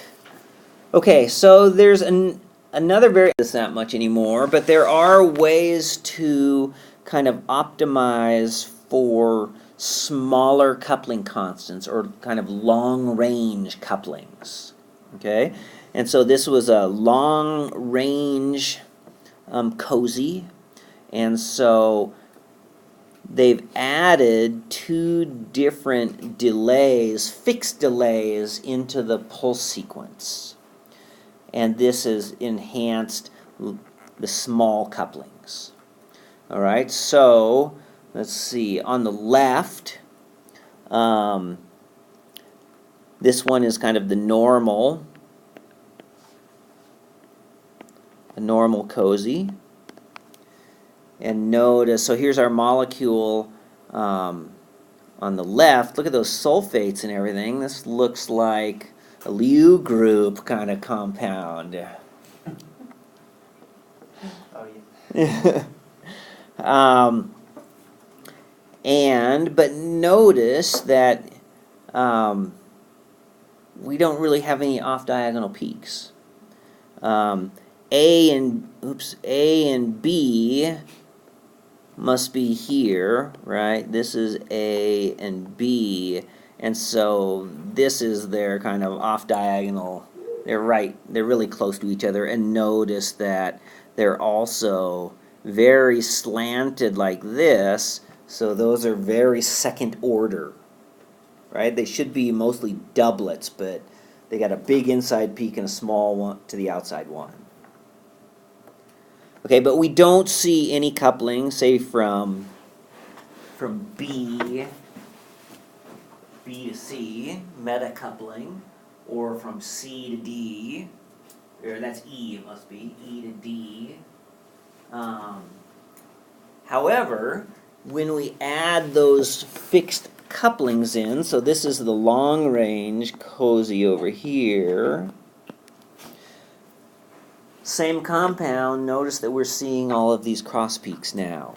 Okay, so there's another variable. It's not much anymore, but there are ways to kind of optimize for smaller coupling constants or kind of long-range couplings. Okay, And so this was a long-range COSY, and so they've added 2 different delays, fixed delays, into the pulse sequence. And this has enhanced the small couplings. All right, so let's see, on the left, this one is kind of the normal COSY. And notice, so here's our molecule on the left. Look at those sulfates and everything. This looks like a Liu group kind of compound. Oh, yeah. But notice that we don't really have any off-diagonal peaks. A and B must be here, right? This is A and B, and so this is their kind of off-diagonal. They're really close to each other, and notice that they're also very slanted like this, so those are very second order, right? They should be mostly doublets, but they got a big inside peak and a small one to the outside one. Okay, but we don't see any coupling, say from B to C, meta-coupling, or from C to D, or that's E, it must be, E to D. However, when we add those fixed couplings in, so this is the long-range COSY over here, same compound, notice that we're seeing all of these cross peaks now.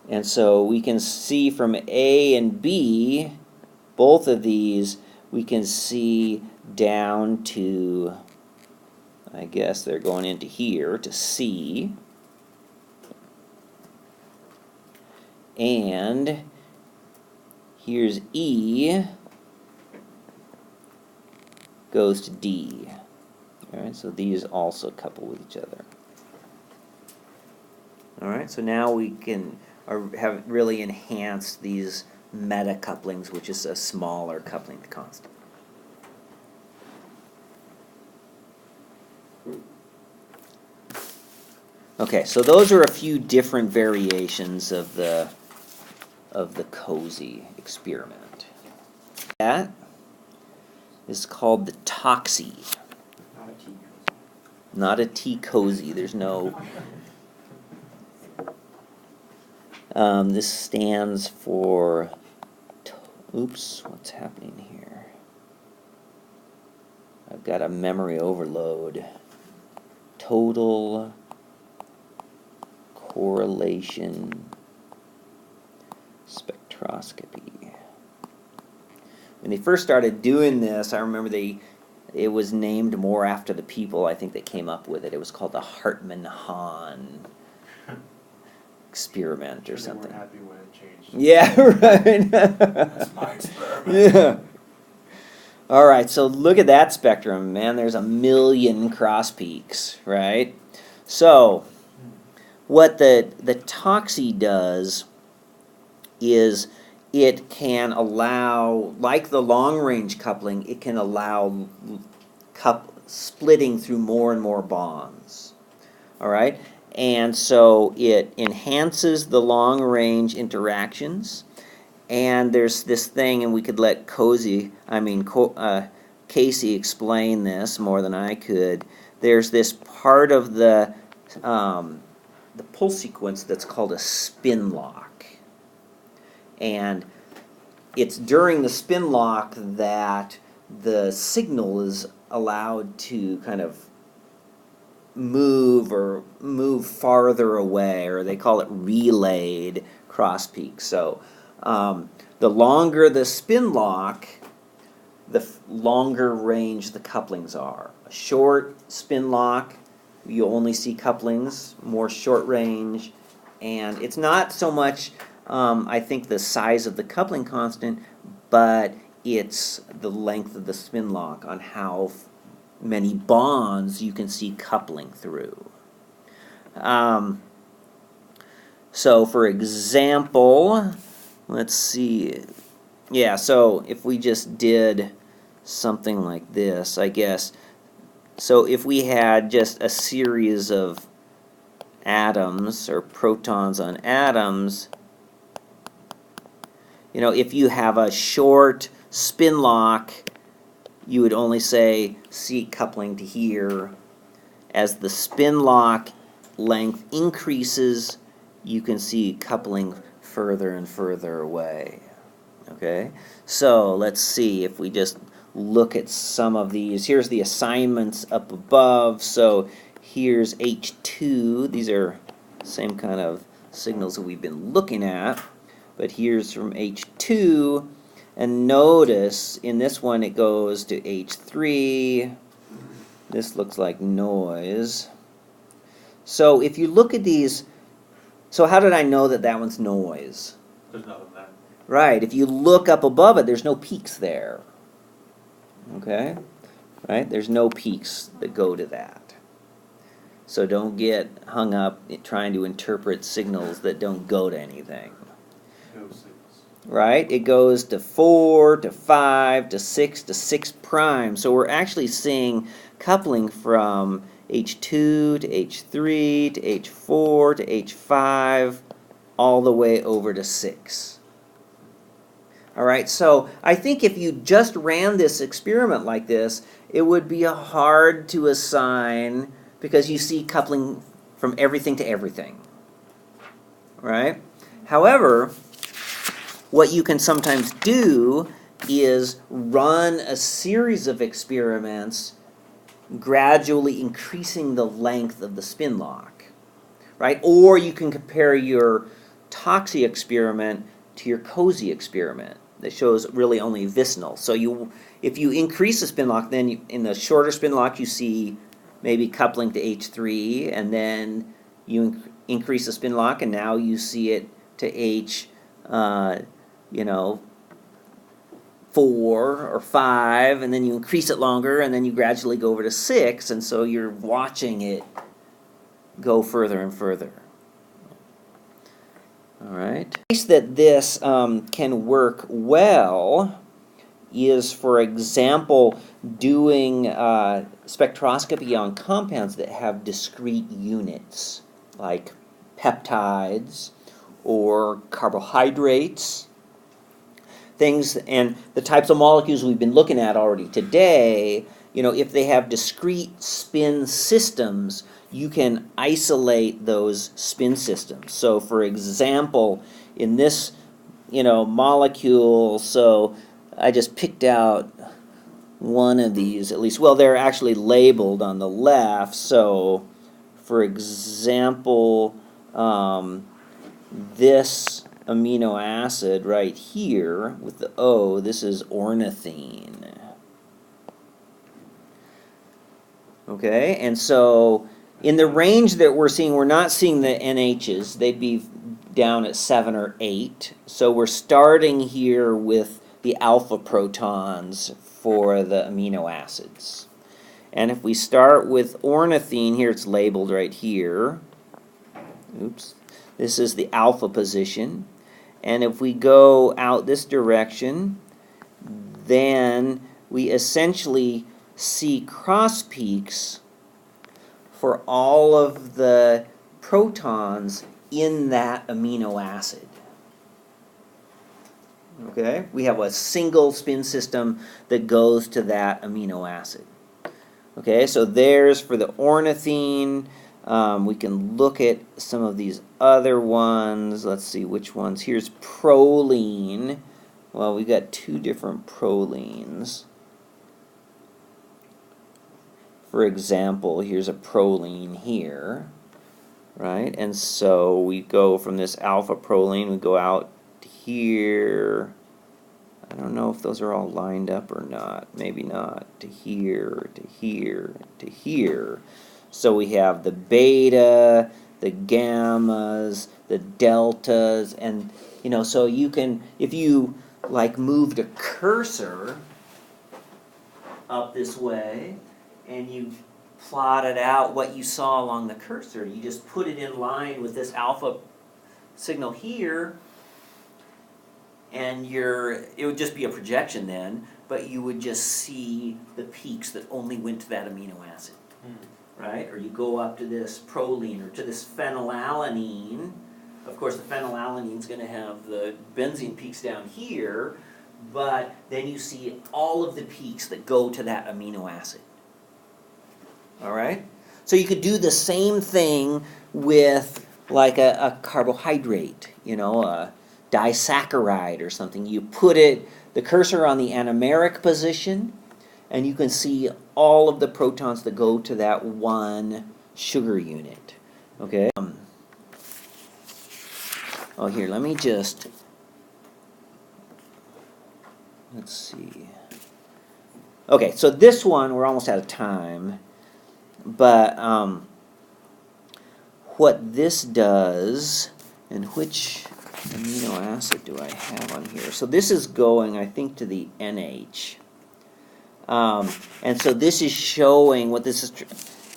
And so we can see from A and B, both of these, we can see down to, I guess they're going into here, to C. And here's E, goes to D. All right, so these also couple with each other. All right, so now we have really enhanced these meta couplings, which is a smaller coupling constant. Okay, so those are a few different variations of the COSY experiment. That is called the TOCSY. Not a T-COSY. There's no. This stands for. Oops, what's happening here? I've got a memory overload. Total correlation spectroscopy. When they first started doing this, I remember it was named more after the people, I think, that came up with it. It was called the Hartmann-Hahn experiment or something. They weren't happy when it changed. Yeah, right. That's my experiment. Yeah. All right, so look at that spectrum, man. There's 1 million cross peaks, right? So what the TOCSY does is it can allow, like the long-range coupling, it can allow splitting through more and more bonds. All right? And so it enhances the long-range interactions. And there's this thing, and we could let Casey explain this more than I could. There's this part of the pull sequence that's called a spin lock. And it's during the spin lock that the signal is allowed to kind of move farther away, or they call it relayed cross peaks. So the longer the spin lock, the longer range the couplings are. A short spin lock, you only see couplings, more short range, and it's not so much I think the size of the coupling constant, but it's the length of the spin lock on how many bonds you can see coupling through. So for example, let's see, yeah, so if we just did something like this, I guess, so if we had just a series of atoms or protons on atoms, you know, if you have a short spin lock, you would only say see coupling to here. As the spin lock length increases, you can see coupling further and further away. Okay, so let's see if we just look at some of these. Here's the assignments up above. So here's H2. These are same kind of signals that we've been looking at, but here's from H2, and notice in this one it goes to H3. This looks like noise. So if you look at these, so how did I know that that one's noise? There's nothing there. Right, if you look up above it, there's no peaks there. Okay? Right? There's no peaks that go to that. So don't get hung up trying to interpret signals that don't go to anything. No signals. Right? It goes to 4, to 5, to 6, to 6 prime. So we're actually seeing coupling from H2 to H3 to H4 to H5 all the way over to 6. All right, so I think if you just ran this experiment like this, it would be hard to assign because you see coupling from everything to everything. Right? However, what you can sometimes do is run a series of experiments gradually increasing the length of the spin lock. Right? Or you can compare your TOCSY experiment to your COSY experiment that shows really only vicinal. So if you increase the spin lock, then in the shorter spin lock you see maybe coupling to H3, and then you increase the spin lock, and now you see it to H, 4 or 5, and then you increase it longer, and then you gradually go over to 6, and so you're watching it go further and further. All right. The place that this can work well is, for example, doing spectroscopy on compounds that have discrete units, like peptides or carbohydrates. Things, and the types of molecules we've been looking at already today, if they have discrete spin systems, you can isolate those spin systems. So for example, in this, molecule, so I just picked out one of these, at least, well, they're actually labeled on the left. So for example, this amino acid right here with the O, this is ornithine. Okay, and so in the range that we're seeing, we're not seeing the NHs. They'd be down at 7 or 8. So we're starting here with the alpha protons for the amino acids. And if we start with ornithine, here it's labeled right here. Oops. This is the alpha position. And if we go out this direction, then we essentially see cross peaks for all of the protons in that amino acid. Okay? We have a single spin system that goes to that amino acid. Okay, so there's for the ornithine. We can look at some of these other ones. Let's see which ones. Here's proline. Well, we got 2 different prolines. For example, here's a proline here, right? And so we go from this alpha proline, we go out to here. I don't know if those are all lined up or not. Maybe not. To here, to here, to here. So we have the beta, the gammas, the deltas, and so you can, if you like moved a cursor up this way and you plotted out what you saw along the cursor. You just put it in line with this alpha signal here, and it would just be a projection then, but you would just see the peaks that only went to that amino acid, right? Or you go up to this proline or to this phenylalanine. Of course, the phenylalanine is going to have the benzene peaks down here, but then you see all of the peaks that go to that amino acid. All right? So you could do the same thing with like a carbohydrate, a disaccharide or something. You put the cursor on the anomeric position, and you can see all of the protons that go to that one sugar unit. Okay? Oh, here, let me just, let's see. Okay, so this one, we're almost out of time, but what this does, and which amino acid do I have on here? So this is going, I think, to the NH. And so this is showing, what this is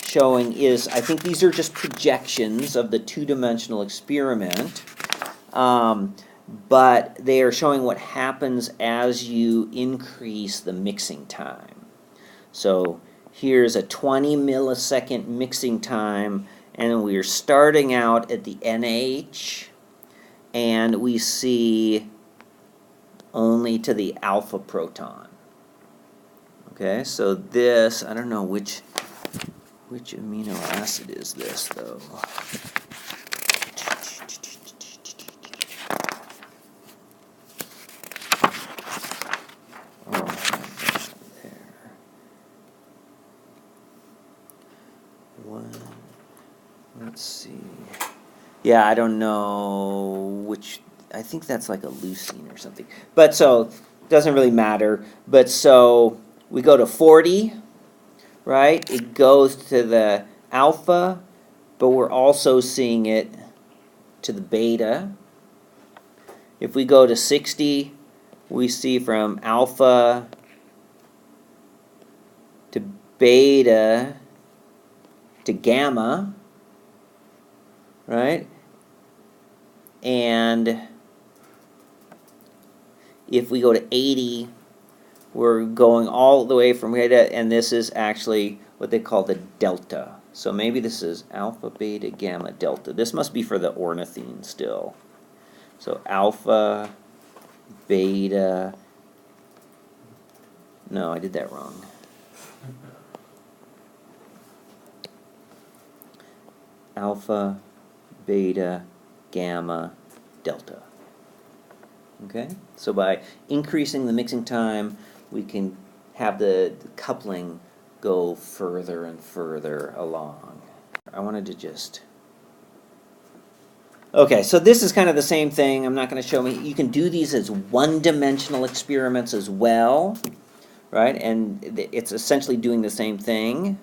showing is, I think these are just projections of the two-dimensional experiment. But they are showing what happens as you increase the mixing time. So here's a 20 millisecond mixing time, and we're starting out at the NH, and we see only to the alpha proton. Okay, so this, I don't know which amino acid is this, though. Let's see. Yeah, I don't know which. I think that's like a leucine or something. But so, doesn't really matter. But so, we go to 40, right? It goes to the alpha, but we're also seeing it to the beta. If we go to 60, we see from alpha to beta to gamma, right? And if we go to 80, we're going all the way from beta, and this is actually what they call the delta. So maybe this is alpha, beta, gamma, delta. This must be for the ornithine still. So alpha, beta, no, I did that wrong. Alpha, beta, gamma, delta. Okay? So by increasing the mixing time, we can have the coupling go further and further along. I wanted to just... Okay, so this is kind of the same thing. I'm not going to show me. You can do these as one-dimensional experiments as well, right? And it's essentially doing the same thing,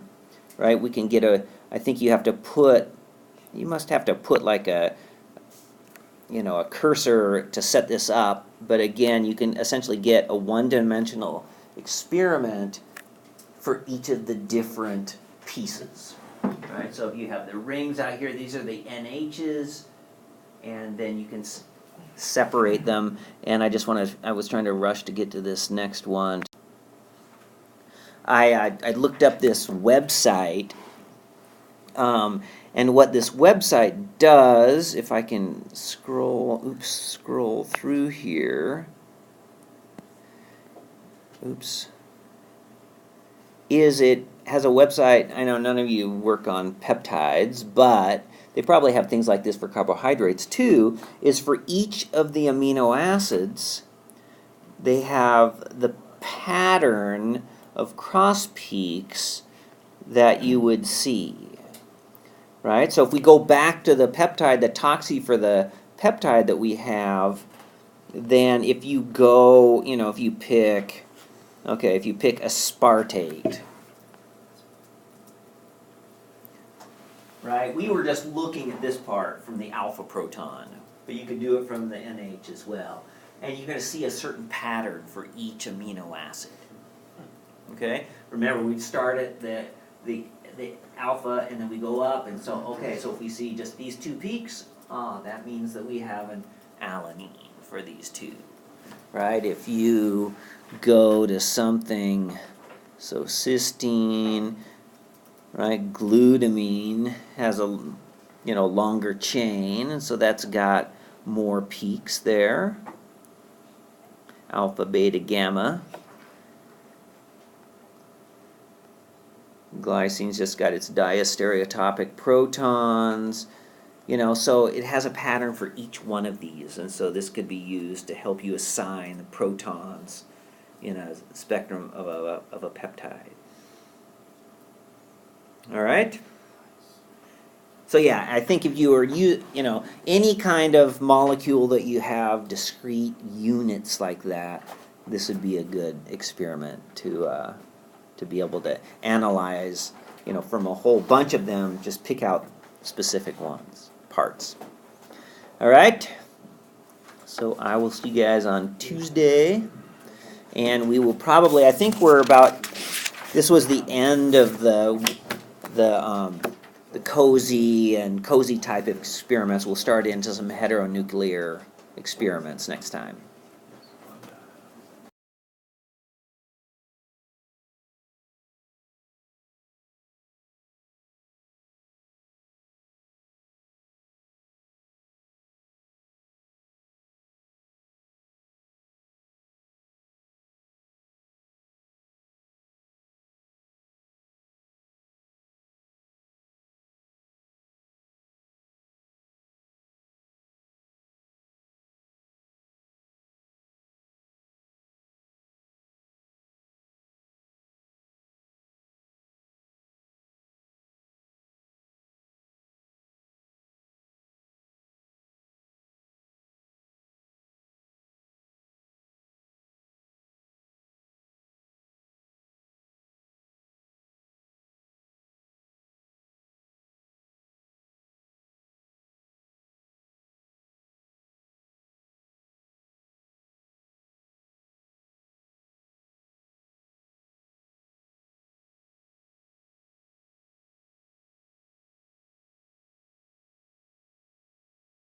right? We can get I think you must have to put like a cursor to set this up, but again, you can essentially get a one-dimensional experiment for each of the different pieces, right? So if you have the rings out here, these are the NHs, and then you can separate them, and I was trying to rush to get to this next one. I looked up this website, and what this website does, if I can scroll through here, is it has a website. I know none of you work on peptides, but they probably have things like this for carbohydrates too, is for each of the amino acids, they have the pattern of cross peaks that you would see. Right? So if we go back to the peptide, the TOCSY for the peptide that we have, then if you go, if you pick aspartate, right? We were just looking at this part from the alpha proton, but you can do it from the NH as well. And you're going to see a certain pattern for each amino acid. Okay? Remember, we start at the the alpha, and then we go up, and so, okay, so if we see just these two peaks, that means that we have an alanine for these two, right? If you go to something, so cysteine, right, glutamine has a, longer chain, and so that's got more peaks there, alpha, beta, gamma. Glycine's just got its diastereotopic protons, so it has a pattern for each one of these, and so this could be used to help you assign the protons in a spectrum of a peptide. All right? So yeah, I think if you were, any kind of molecule that you have discrete units like that, this would be a good experiment to be able to analyze, from a whole bunch of them, just pick out specific ones, parts. All right? So I will see you guys on Tuesday, and we will probably, I think we're about, this was the end of the COSY and COSY type of experiments. We'll start into some heteronuclear experiments next time.